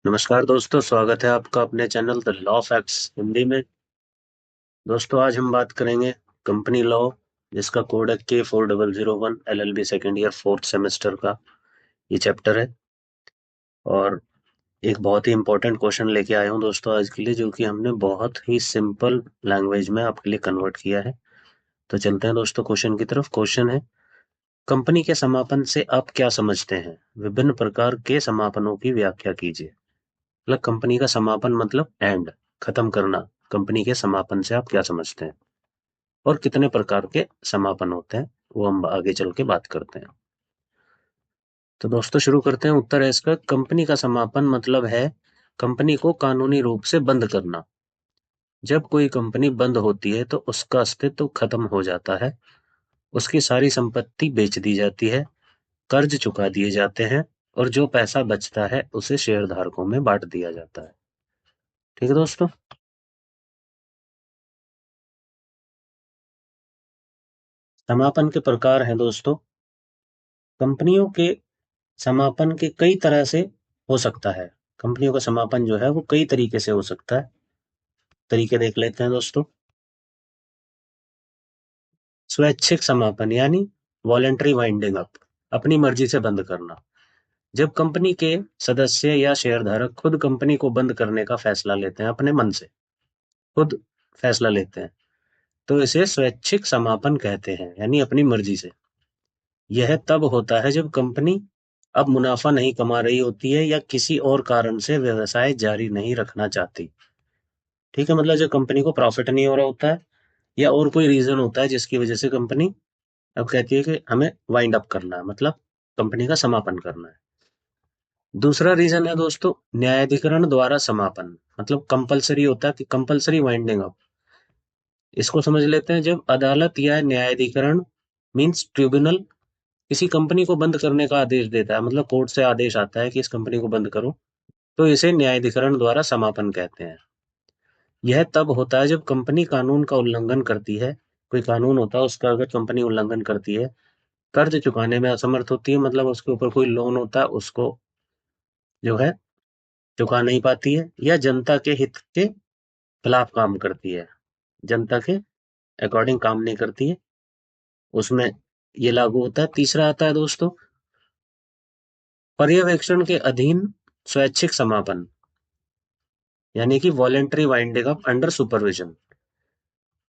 नमस्कार दोस्तों, स्वागत है आपका अपने channel the law facts Hindi में। दोस्तों आज हम बात करेंगे कंपनी लॉ, जिसका कोड है K4001 LLB second year fourth semester का ये चैप्टर है। और एक बहुत ही इंपॉर्टेंट क्वेश्चन लेके आया हूँ दोस्तों आज के लिए, जो कि हमने बहुत ही सिंपल लैंग्वेज में आपके लिए कन्वर्ट किया है। तो चलते हैं दोस्तों क्वेश्चन की तरफ। क्वेश्चन है, कंपनी के समापन से आप क्या समझते हैं? विभिन्न प्रकार के समापनों की व्याख्या कीजिए। मतलब कंपनी का समापन मतलब एंड, खत्म करना। कंपनी के समापन से आप क्या समझते हैं और कितने प्रकार के समापन होते हैं, वो हम आगे चल के बात करते हैं। तो दोस्तों शुरू करते हैं। उत्तर है इसका, कंपनी का समापन मतलब है कंपनी को कानूनी रूप से बंद करना। जब कोई कंपनी बंद होती है तो उसका अस्तित्व खत्म हो जाता है, उसकी सारी संपत्ति बेच दी जाती है, कर्ज चुका दिए जाते हैं और जो पैसा बचता है उसे शेयरधारकों में बांट दिया जाता है। ठीक है दोस्तों। समापन के प्रकार हैं दोस्तों। कंपनियों के समापन के कई तरह से हो सकता है। कंपनियों का समापन जो है वो कई तरीके से हो सकता है। तरीके देख लेते हैं दोस्तों। स्वैच्छिक समापन यानी वॉलेंटरी वाइंडिंग अप, अपनी मर्जी से बंद करना। जब कंपनी के सदस्य या शेयरधारक खुद कंपनी को बंद करने का फैसला लेते हैं, अपने मन से खुद फैसला लेते हैं, तो इसे स्वैच्छिक समापन कहते हैं, यानी अपनी मर्जी से। यह तब होता है जब कंपनी अब मुनाफा नहीं कमा रही होती है या किसी और कारण से व्यवसाय जारी नहीं रखना चाहती। ठीक है, मतलब जब कंपनी को प्रॉफिट नहीं हो रहा होता है या और कोई रीजन होता है जिसकी वजह से कंपनी अब कहती है कि हमें वाइंड अप करना है, मतलब कंपनी का समापन करना है। दूसरा रीजन है दोस्तों, न्यायाधिकरण द्वारा समापन, मतलब कंपलसरी होता है कि कंपलसरी वाइंडिंग अप। इसको समझ लेते हैं। जब अदालत या न्यायाधिकरण मींस ट्रिब्यूनल किसी कंपनी को बंद करने का आदेश देता है, मतलब कोर्ट से आदेश आता है कि इस कंपनी को बंद करो, तो इसे न्यायाधिकरण द्वारा समापन कहते हैं। यह तब होता है जब कंपनी कानून का उल्लंघन करती है। कोई कानून होता है उसका अगर कंपनी उल्लंघन करती है, कर्ज चुकाने में असमर्थ होती है, मतलब उसके ऊपर कोई लोन होता है उसको जो है चुका नहीं पाती है, या जनता के हित के खिलाफ काम करती है, जनता के अकॉर्डिंग काम नहीं करती है, उसमें ये लागू होता है। तीसरा आता है दोस्तों, पर्यवेक्षण के अधीन स्वैच्छिक समापन, यानी कि voluntary winding up under supervision.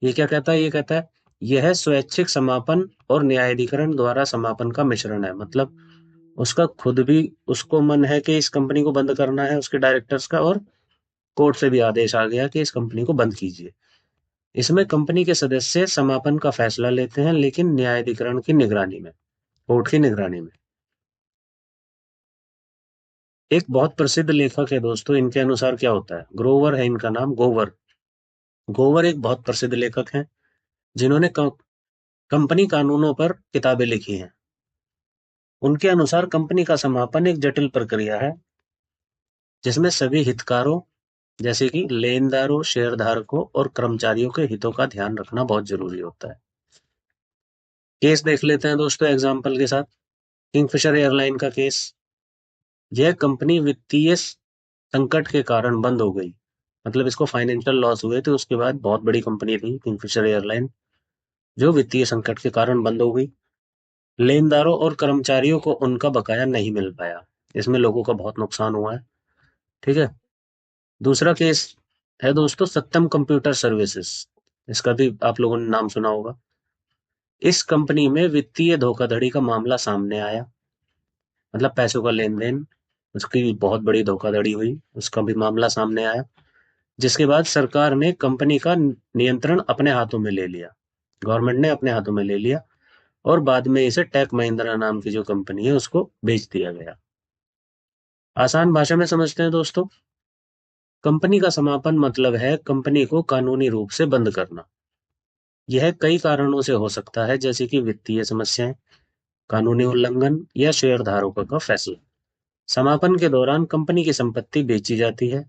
ये क्या कहता है? ये कहता है यह स्वैच्छिक समापन और न्यायाधिकरण द्वारा समापन का मिश्रण है। मतलब उसका खुद भी उसको मन है कि इस कंपनी को बंद करना है, उसके डायरेक्टर्स का, और कोर्ट से भी आदेश आ गया कि इस कंपनी को बंद कीजिए। इसमें कंपनी के सदस्य समापन का फैसला लेते हैं, लेकिन न्यायाधिकरण की निगरानी में, कोर्ट की निगरानी में। एक बहुत प्रसिद्ध लेखक है दोस्तों, इनके अनुसार क्या होता है, ग्रोवर है इनका नाम, गोवर। गोवर एक बहुत प्रसिद्ध लेखक हैं जिन्होंने कंपनी कानूनों पर किताबें लिखी हैं। उनके अनुसार कंपनी का समापन एक जटिल प्रक्रिया है जिसमें सभी हितधारकों, जैसे कि लेनदारों, शेयरधारकों और कर्मचारियों के हितों का ध्यान रखना बहुत जरूरी होता है। केस देख लेते हैं दोस्तों एग्जाम्पल के साथ। किंगफिशर एयरलाइन का केस। यह कंपनी वित्तीय संकट के कारण बंद हो गई, मतलब इसको फाइनेंशियल लॉस हुए थे, उसके बाद बहुत बड़ी कंपनी थी किंगफिशर एयरलाइन, जो वित्तीय संकट के कारण बंद हो गई। लेनदारों और कर्मचारियों को उनका बकाया नहीं मिल पाया, इसमें लोगों का बहुत नुकसान हुआ है। ठीक है। दूसरा केस है दोस्तों सत्यम कंप्यूटर सर्विसेज। इसका भी आप लोगों ने नाम सुना होगा। इस कंपनी में वित्तीय धोखाधड़ी का मामला सामने आया, मतलब पैसों का लेन देन, उसकी बहुत बड़ी धोखाधड़ी हुई, उसका भी मामला सामने आया, जिसके बाद सरकार ने कंपनी का नियंत्रण अपने हाथों में ले लिया, गवर्नमेंट ने अपने हाथों में ले लिया, और बाद में इसे टेक महिंद्रा नाम की जो कंपनी है उसको बेच दिया गया। आसान भाषा में समझते हैं दोस्तों। कंपनी का समापन मतलब है कंपनी को कानूनी रूप से बंद करना। यह कई कारणों से हो सकता है, जैसे कि वित्तीय समस्याएं, कानूनी उल्लंघन या शेयरधारकों का फैसला। समापन के दौरान कंपनी की संपत्ति बेची जाती है,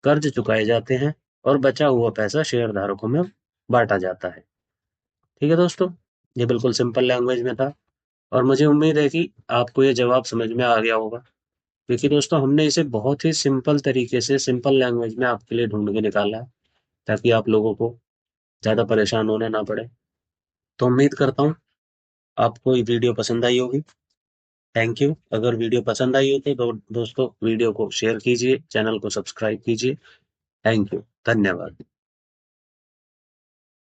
कर्ज चुकाए जाते हैं और बचा हुआ पैसा शेयरधारकों में बांटा जाता है। ठीक है दोस्तों, ये बिल्कुल सिंपल लैंग्वेज में था और मुझे उम्मीद है कि आपको ये जवाब समझ में आ गया होगा। क्योंकि दोस्तों हमने इसे बहुत ही सिंपल तरीके से, सिंपल लैंग्वेज में आपके लिए ढूंढ के निकाला है, ताकि आप लोगों को ज़्यादा परेशान होना ना पड़े। तो उम्मीद करता हूँ आपको ये वीडियो पसंद आई होगी। Thank you. अगर वीडियो पसंद आई हो तो दोस्तों वीडियो को शेयर कीजिए, चैनल को सब्सक्राइब कीजिए। थैंक यू, धन्यवाद।